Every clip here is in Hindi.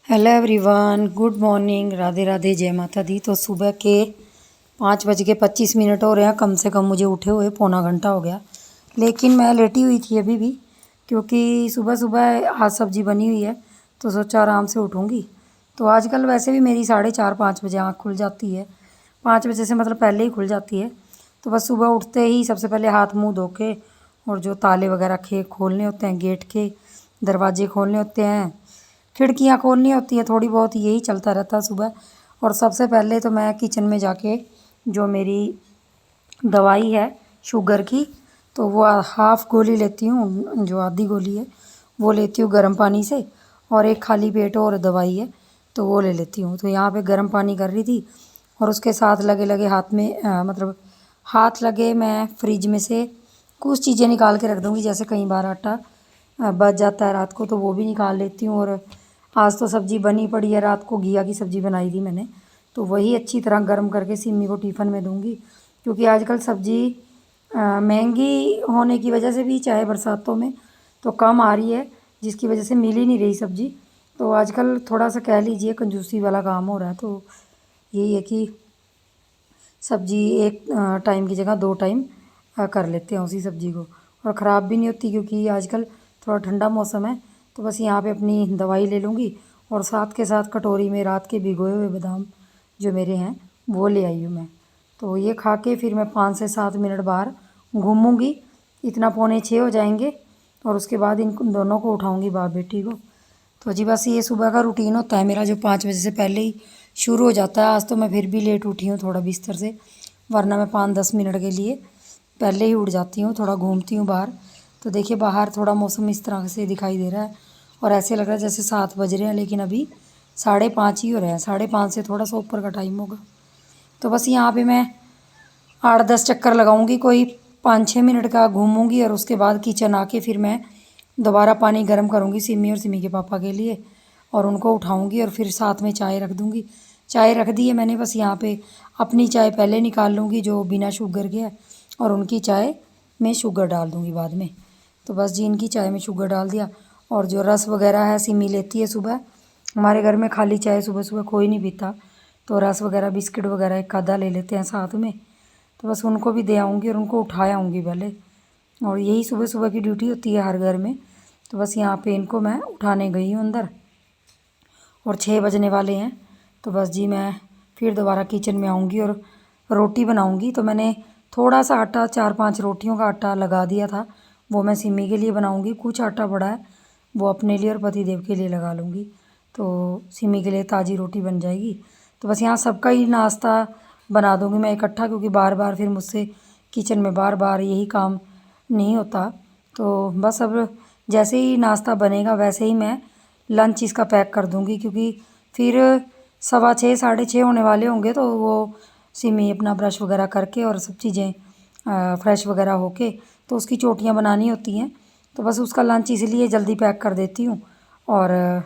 Hello everyone, good morning, Radhe Radhe, जय माता दी। तो सुबह के 5:25 हो रहे हैं। कम से कम मुझे उठे हुए पौना घंटा हो गया, लेकिन मैं लेटी हुई थी अभी भी, क्योंकि सुबह सुबह आज सब्ज़ी बनी हुई है तो सोचा आराम से उठूँगी। तो आजकल वैसे भी मेरी 4:30-5 बजे आँख खुल जाती है। 5 बजे से मतलब पहले ही खुल जाती है। तो बस सुबह उठते ही सबसे पहले हाथ मुँह धो के, और जो ताले वगैरह खोलने होते हैं, गेट के दरवाजे खोलने होते हैं, खिड़कियाँ खोलनी होती हैं, थोड़ी बहुत यही चलता रहता है सुबह। और सबसे पहले तो मैं किचन में जाके जो मेरी दवाई है शुगर की, तो वो हाफ़ गोली लेती हूँ, जो आधी गोली है वो लेती हूँ गर्म पानी से, और एक खाली पेट और दवाई है तो वो ले लेती हूँ। तो यहाँ पे गर्म पानी कर रही थी, और उसके साथ लगे लगे हाथ में मतलब हाथ लगे मैं फ्रिज में से कुछ चीज़ें निकाल के रख दूँगी। जैसे कई बार आटा बच जाता है रात को, तो वो भी निकाल लेती हूँ। और आज तो सब्ज़ी बनी पड़ी है, रात को घिया की सब्ज़ी बनाई थी मैंने, तो वही अच्छी तरह गर्म करके सिमी को टिफ़िन में दूँगी। क्योंकि आजकल सब्ज़ी महंगी होने की वजह से भी, चाहे बरसातों में, तो कम आ रही है, जिसकी वजह से मिल ही नहीं रही सब्ज़ी। तो आजकल थोड़ा सा कह लीजिए कंजूसी वाला काम हो रहा है। तो यही है कि सब्ज़ी एक टाइम की जगह 2 टाइम कर लेते हैं उसी सब्ज़ी को, और ख़राब भी नहीं होती, क्योंकि आजकल थोड़ा ठंडा मौसम है। तो बस यहाँ पे अपनी दवाई ले लूँगी, और साथ के साथ कटोरी में रात के भिगोए हुए बादाम जो मेरे हैं वो ले आई हूँ मैं। तो ये खा के फिर मैं 5 से 7 मिनट बाहर घूमूँगी, इतना 5:45 हो जाएंगे, और उसके बाद इन दोनों को उठाऊँगी, बाप बेटी को। तो जी बस ये सुबह का रूटीन होता है मेरा, जो 5 बजे से पहले ही शुरू हो जाता है। आज तो मैं फिर भी लेट उठी हूँ थोड़ा बिस्तर से, वरना मैं 5-10 मिनट के लिए पहले ही उठ जाती हूँ, थोड़ा घूमती हूँ बाहर। तो देखिए बाहर थोड़ा मौसम इस तरह से दिखाई दे रहा है, और ऐसे लग रहा है जैसे 7 बज रहे हैं, लेकिन अभी 5:30 ही हो रहे हैं। 5:30 से थोड़ा सा ऊपर का टाइम होगा। तो बस यहाँ पे मैं 8-10 चक्कर लगाऊंगी, कोई 5-6 मिनट का घूमूंगी, और उसके बाद किचन आके फिर मैं दोबारा पानी गर्म करूंगी सिमी और सिमी के पापा के लिए, और उनको उठाऊंगी, और फिर साथ में चाय रख दूंगी। चाय रख दी है मैंने, बस यहाँ पे अपनी चाय पहले निकाल लूँगी जो बिना शुगर के है, और उनकी चाय में शुगर डाल दूँगी बाद में। तो बस जी इनकी चाय में शुगर डाल दिया, और जो रस वगैरह है सिमी लेती है सुबह। हमारे घर में खाली चाय सुबह सुबह कोई नहीं पीता, तो रस वगैरह बिस्किट वगैरह एक आधा ले लेते हैं साथ में। तो बस उनको भी दे आऊँगी, और उनको उठाया आऊँगी पहले, और यही सुबह सुबह की ड्यूटी होती है हर घर में। तो बस यहाँ पे इनको मैं उठाने गई हूँ अंदर, और 6 बजने वाले हैं। तो बस जी मैं फिर दोबारा किचन में आऊँगी और रोटी बनाऊँगी। तो मैंने थोड़ा सा आटा, 4-5 रोटियों का आटा लगा दिया था, वो मैं सिमी के लिए बनाऊँगी। कुछ आटा पड़ा है वो अपने लिए और पति देव के लिए लगा लूँगी, तो सिमी के लिए ताज़ी रोटी बन जाएगी। तो बस यहाँ सबका ही नाश्ता बना दूँगी मैं इकट्ठा, क्योंकि बार बार फिर मुझसे किचन में बार बार यही काम नहीं होता। तो बस अब जैसे ही नाश्ता बनेगा वैसे ही मैं लंच इसका पैक कर दूँगी, क्योंकि फिर 6:15 6:30 होने वाले होंगे, तो वो सिमी अपना ब्रश वगैरह करके और सब चीज़ें फ्रेश वगैरह होके, तो उसकी चोटियाँ बनानी होती हैं। तो बस उसका लंच इसलिए जल्दी पैक कर देती हूँ, और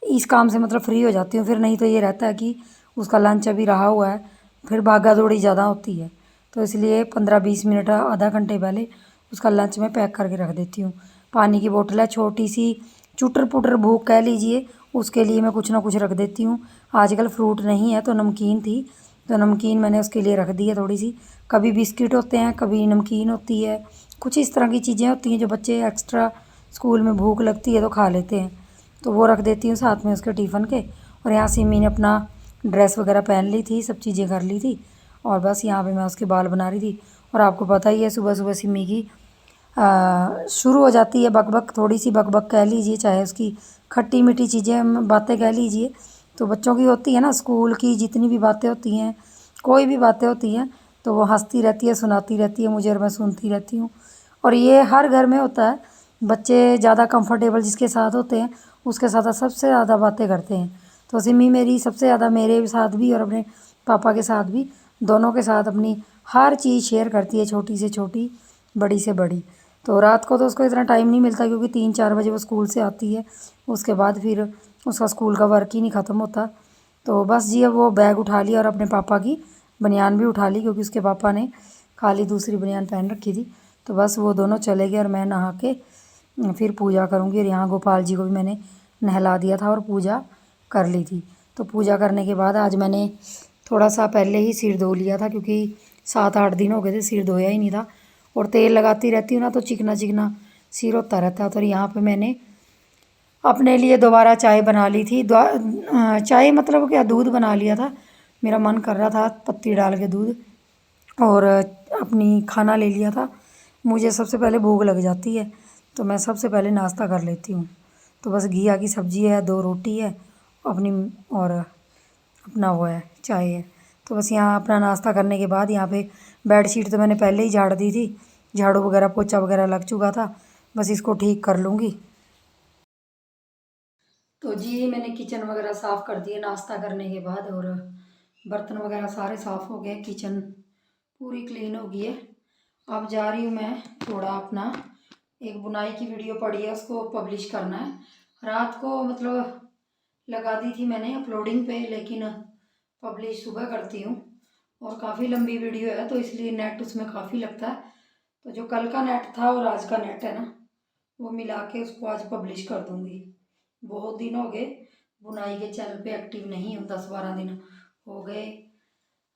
इस काम से मतलब फ्री हो जाती हूँ। फिर नहीं तो ये रहता है कि उसका लंच अभी रहा हुआ है, फिर भागा दौड़ी ज़्यादा होती है। तो इसलिए 15-20 मिनट आधा घंटे पहले उसका लंच मैं पैक करके रख देती हूँ। पानी की बोतल है छोटी सी, चुटर पुटर भूख कह लीजिए, उसके लिए मैं कुछ ना कुछ रख देती हूँ। आजकल फ्रूट नहीं है तो नमकीन थी, तो नमकीन मैंने उसके लिए रख दी है थोड़ी सी। कभी बिस्किट होते हैं, कभी नमकीन होती है, कुछ इस तरह की चीज़ें होती हैं जो बच्चे एक्स्ट्रा स्कूल में भूख लगती है तो खा लेते हैं, तो वो रख देती हूँ साथ में उसके टिफ़िन के। और यहाँ सिमी ने अपना ड्रेस वगैरह पहन ली थी, सब चीज़ें कर ली थी, और बस यहाँ पे मैं उसके बाल बना रही थी। और आपको पता ही है सुबह सुबह सिमी की शुरू हो जाती है बकबक, थोड़ी सी बकबक कह लीजिए, चाहे उसकी खट्टी मीठी चीज़ें बातें कह लीजिए। तो बच्चों की होती है ना, स्कूल की जितनी भी बातें होती हैं, कोई भी बातें होती हैं, तो वो हंसती रहती है, सुनाती रहती है मुझे, और मैं सुनती रहती हूँ। और ये हर घर में होता है, बच्चे ज़्यादा कंफर्टेबल जिसके साथ होते हैं उसके साथ सबसे ज़्यादा बातें करते हैं। तो सिमी मेरी सबसे ज़्यादा मेरे साथ भी और अपने पापा के साथ भी, दोनों के साथ अपनी हर चीज़ शेयर करती है, छोटी से छोटी, बड़ी से बड़ी। तो रात को तो उसको इतना टाइम नहीं मिलता, क्योंकि 3-4 बजे वो स्कूल से आती है, उसके बाद फिर उसका स्कूल का वर्क ही नहीं ख़त्म होता। तो बस जी अब वो बैग उठा लिया, और अपने पापा की बनियान भी उठा ली, क्योंकि उसके पापा ने खाली दूसरी बनियान पहन रखी थी। तो बस वो दोनों चले गए, और मैं नहा के फिर पूजा करूँगी। और यहाँ गोपाल जी को भी मैंने नहला दिया था और पूजा कर ली थी। तो पूजा करने के बाद आज मैंने थोड़ा सा पहले ही सिर धो लिया था, क्योंकि 7-8 दिन हो गए थे सिर धोया ही नहीं था। और तेल लगाती रहती हूँ ना तो चिकना चिकना सिर होता रहता है। तो यहाँ पे मैंने अपने लिए दोबारा चाय बना ली थी। चाय मतलब क्या, दूध बना लिया था। मेरा मन कर रहा था पत्ती डाल के दूध, और अपनी खाना ले लिया था। मुझे सबसे पहले भूख लग जाती है तो मैं सबसे पहले नाश्ता कर लेती हूँ। तो बस घिया की सब्ज़ी है, 2 रोटी है अपनी, और अपना वो है चाय है। तो बस यहाँ अपना नाश्ता करने के बाद यहाँ पे बेडशीट तो मैंने पहले ही झाड़ दी थी, झाड़ू वगैरह पोछा वगैरह लग चुका था, बस इसको ठीक कर लूँगी। तो जी मैंने किचन वगैरह साफ़ कर दिए नाश्ता करने के बाद, और बर्तन वगैरह सारे साफ़ हो गए, किचन पूरी क्लीन हो गई है। अब जा रही हूँ मैं थोड़ा अपना, एक बुनाई की वीडियो पड़ी है उसको पब्लिश करना है। रात को मतलब लगा दी थी मैंने अपलोडिंग पे, लेकिन पब्लिश सुबह करती हूँ। और काफ़ी लंबी वीडियो है तो इसलिए नेट उसमें काफ़ी लगता है। तो जो कल का नेट था और आज का नेट है ना, वो मिला के उसको आज पब्लिश कर दूँगी। बहुत दिन हो गए बुनाई के चैनल पे एक्टिव नहीं हूँ, 10-12 दिन हो गए,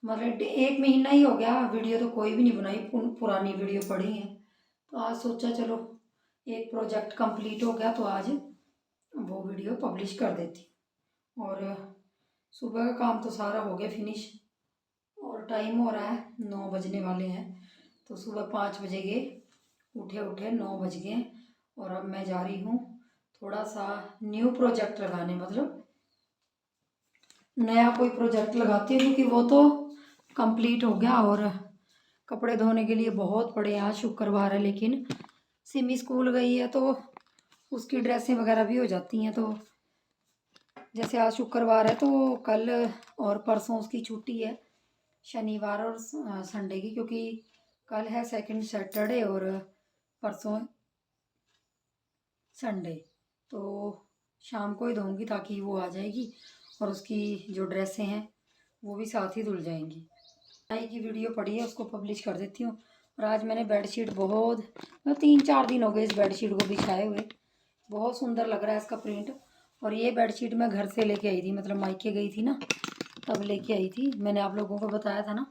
मतलब 1 महीना ही हो गया। वीडियो तो कोई भी नहीं बनाई, पुरानी वीडियो पड़ी है। तो आज सोचा चलो एक प्रोजेक्ट कंप्लीट हो गया तो आज वो वीडियो पब्लिश कर देती। और सुबह का काम तो सारा हो गया फिनिश, और टाइम हो रहा है 9 बजने वाले हैं। तो सुबह 5 बजे गए, उठे 9 बज गए। और अब मैं जा रही हूँ थोड़ा सा न्यू प्रोजेक्ट लगाने, मतलब नया कोई प्रोजेक्ट लगाती हूँ, क्योंकि वो तो कंप्लीट हो गया। और कपड़े धोने के लिए बहुत पड़े हैं, आज शुक्रवार है, लेकिन सिमी स्कूल गई है तो उसकी ड्रेसें वगैरह भी हो जाती हैं। तो जैसे आज शुक्रवार है तो कल और परसों उसकी छुट्टी है, शनिवार और संडे की, क्योंकि कल है सेकंड सैटरडे और परसों संडे। तो शाम को ही धोऊंगी ताकि वो आ जाएगी और उसकी जो ड्रेसें हैं वो भी साथ ही धुल जाएंगी। बुनाई की वीडियो पड़ी है उसको पब्लिश कर देती हूँ। और आज मैंने बेडशीट बहुत 3-4 दिन हो गए इस बेडशीट को बिछाए हुए, बहुत सुंदर लग रहा है इसका प्रिंट। और ये बेडशीट मैं घर से लेके आई थी, मतलब मायके गई थी ना तब लेके आई थी। मैंने आप लोगों को बताया था ना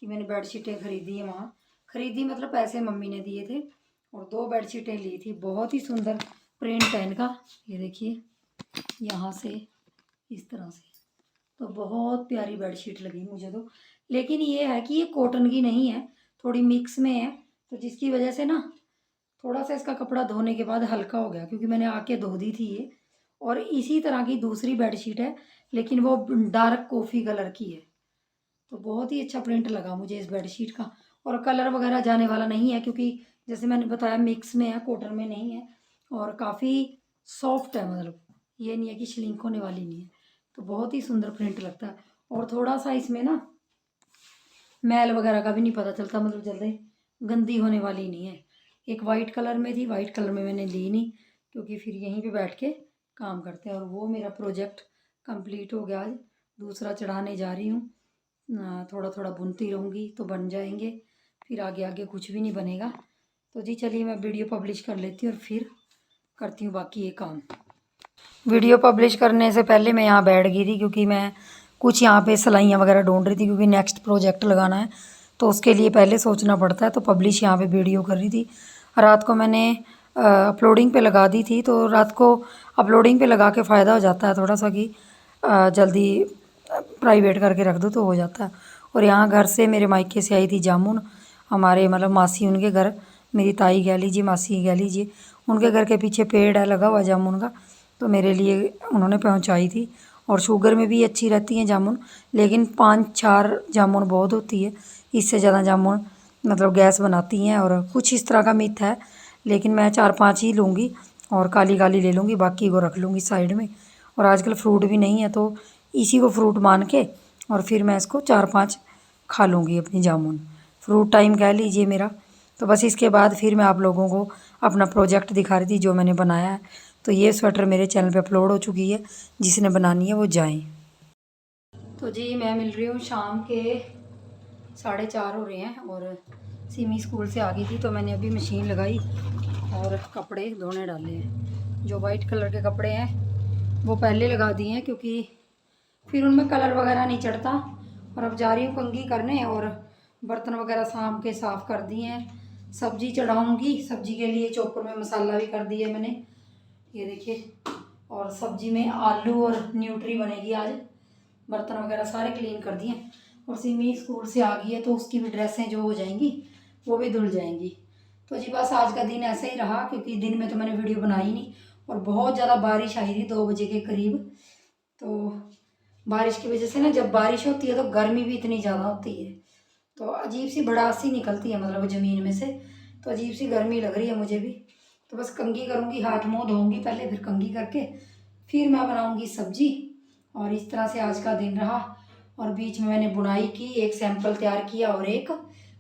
कि मैंने बेडशीटें खरीदी है, वहाँ खरीदी मतलब पैसे मम्मी ने दिए थे, और 2 बेडशीटें ली थी। बहुत ही सुंदर प्रिंट है इनका, ये देखिए यहाँ से इस तरह से, तो बहुत प्यारी बेडशीट लगी मुझे तो। लेकिन ये है कि ये कॉटन की नहीं है, थोड़ी मिक्स में है, तो जिसकी वजह से ना थोड़ा सा इसका कपड़ा धोने के बाद हल्का हो गया, क्योंकि मैंने आके धो दी थी ये। और इसी तरह की दूसरी बेडशीट है, लेकिन वो डार्क कॉफ़ी कलर की है। तो बहुत ही अच्छा प्रिंट लगा मुझे इस बेडशीट का, और कलर वगैरह जाने वाला नहीं है, क्योंकि जैसे मैंने बताया मिक्स में है, कॉटन में नहीं है। और काफ़ी सॉफ्ट है, मतलब ये नहीं है कि श्रिंक होने वाली नहीं है। तो बहुत ही सुंदर प्रिंट लगता है, और थोड़ा सा इसमें ना मैल वगैरह का भी नहीं पता चलता, मतलब जल्दी गंदी होने वाली नहीं है। एक वाइट कलर में थी, वाइट कलर में मैंने ली नहीं, क्योंकि फिर यहीं पे बैठ के काम करते हैं। और वो मेरा प्रोजेक्ट कंप्लीट हो गया आज, दूसरा चढ़ाने जा रही हूँ। थोड़ा थोड़ा बुनती रहूँगी तो बन जाएंगे, फिर आगे आगे कुछ भी नहीं बनेगा। तो जी चलिए मैं वीडियो पब्लिश कर लेती हूँ और फिर करती हूँ बाकी ये काम। वीडियो पब्लिश करने से पहले मैं यहाँ बैठ गई थी, क्योंकि मैं कुछ यहाँ पे सिलाइयाँ वगैरह ढूंढ रही थी, क्योंकि नेक्स्ट प्रोजेक्ट लगाना है तो उसके लिए पहले सोचना पड़ता है। तो पब्लिश यहाँ पे वीडियो कर रही थी। रात को मैंने अपलोडिंग पे लगा दी थी, तो रात को अपलोडिंग पे लगा के फ़ायदा हो जाता है थोड़ा सा कि जल्दी प्राइवेट करके रख दो तो हो जाता है। और यहाँ घर से मेरे मायके से आई थी जामुन, हमारे मतलब मासी उनके घर, मेरी ताई कह लीजिए, मासी कह लीजिए, उनके घर के पीछे पेड़ है लगा हुआ जामुन का, तो मेरे लिए उन्होंने पहुंचाई थी। और शुगर में भी अच्छी रहती हैं जामुन, लेकिन 5-4 जामुन बहुत होती है, इससे ज़्यादा जामुन मतलब गैस बनाती हैं। और कुछ इस तरह का मिथ है, लेकिन मैं 4-5 ही लूँगी और काली काली ले लूँगी, बाकी को रख लूँगी साइड में। और आजकल फ्रूट भी नहीं है तो इसी को फ्रूट मान के और फिर मैं इसको 4-5 खा लूँगी अपनी जामुन, फ्रूट टाइम कह लीजिए मेरा। तो बस इसके बाद फिर मैं आप लोगों को अपना प्रोजेक्ट दिखा रही थी जो मैंने बनाया है। तो ये स्वेटर मेरे चैनल पे अपलोड हो चुकी है, जिसने बनानी है वो जाएं। तो जी मैं मिल रही हूँ शाम के 4:30 हो रहे हैं, और सिमी स्कूल से आ गई थी तो मैंने अभी मशीन लगाई और कपड़े धोने डाले हैं। जो वाइट कलर के कपड़े हैं वो पहले लगा दिए हैं क्योंकि फिर उनमें कलर वगैरह नहीं चढ़ता। और अब जा रही हूँ कंघी करने, और बर्तन वगैरह शाम के साफ़ कर दिए हैं। सब्जी चढ़ाऊँगी, सब्जी के लिए चॉपर में मसाला भी कर दिया मैंने, ये देखिए। और सब्जी में आलू और न्यूट्री बनेगी आज। बर्तन वगैरह सारे क्लीन कर दिए। और सिमी स्कूल से आ गई है तो उसकी भी ड्रेसें जो हो जाएंगी वो भी धुल जाएंगी। तो जी बस आज का दिन ऐसे ही रहा, क्योंकि दिन में तो मैंने वीडियो बनाई नहीं, और बहुत ज़्यादा बारिश आई थी 2 बजे के करीब। तो बारिश की वजह से ना, जब बारिश होती है तो गर्मी भी इतनी ज़्यादा होती है, तो अजीब सी भड़ासी निकलती है मतलब ज़मीन में से, तो अजीब सी गर्मी लग रही है मुझे भी। तो बस कंघी करूँगी, हाथ मुँह धोऊँगी पहले, फिर कंघी करके फिर मैं बनाऊँगी सब्जी। और इस तरह से आज का दिन रहा। और बीच में मैंने बुनाई की, एक सैंपल तैयार किया और एक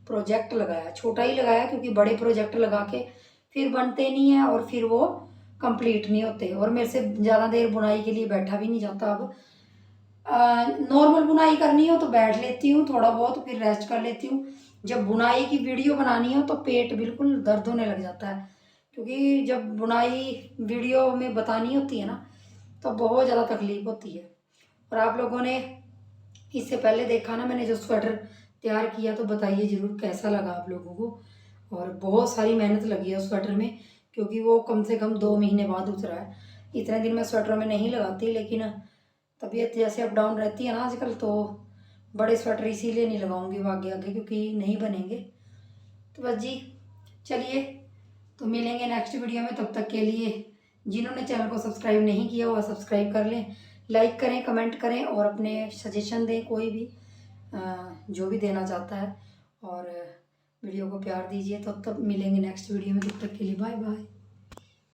प्रोजेक्ट लगाया। छोटा ही लगाया क्योंकि बड़े प्रोजेक्ट लगा के फिर बनते नहीं हैं और फिर वो कंप्लीट नहीं होते, और मेरे से ज़्यादा देर बुनाई के लिए बैठा भी नहीं जाता। अब नॉर्मल बुनाई करनी हो तो बैठ लेती हूँ थोड़ा बहुत, फिर रेस्ट कर लेती हूँ। जब बुनाई की वीडियो बनानी हो तो पेट बिल्कुल दर्द होने लग जाता है, क्योंकि जब बुनाई वीडियो में बतानी होती है ना तो बहुत ज़्यादा तकलीफ होती है। और आप लोगों ने इससे पहले देखा ना मैंने जो स्वेटर तैयार किया, तो बताइए ज़रूर कैसा लगा आप लोगों को। और बहुत सारी मेहनत लगी है उस स्वेटर में, क्योंकि वो कम से कम 2 महीने बाद उतरा है। इतने दिन मैं स्वेटरों में नहीं लगाती, लेकिन तबीयत जैसे अप डाउन रहती है ना आजकल, तो बड़े स्वेटर इसीलिए नहीं लगाऊंगी वो आगे आगे, क्योंकि नहीं बनेंगे। तो बस जी, चलिए, तो मिलेंगे नेक्स्ट वीडियो में। तब तक के लिए जिन्होंने चैनल को सब्सक्राइब नहीं किया वो सब्सक्राइब कर लें, लाइक करें, कमेंट करें, और अपने सजेशन दें, कोई भी जो भी देना चाहता है। और वीडियो को प्यार दीजिए। तो तब मिलेंगे नेक्स्ट वीडियो में, तब तक के लिए बाय बाय।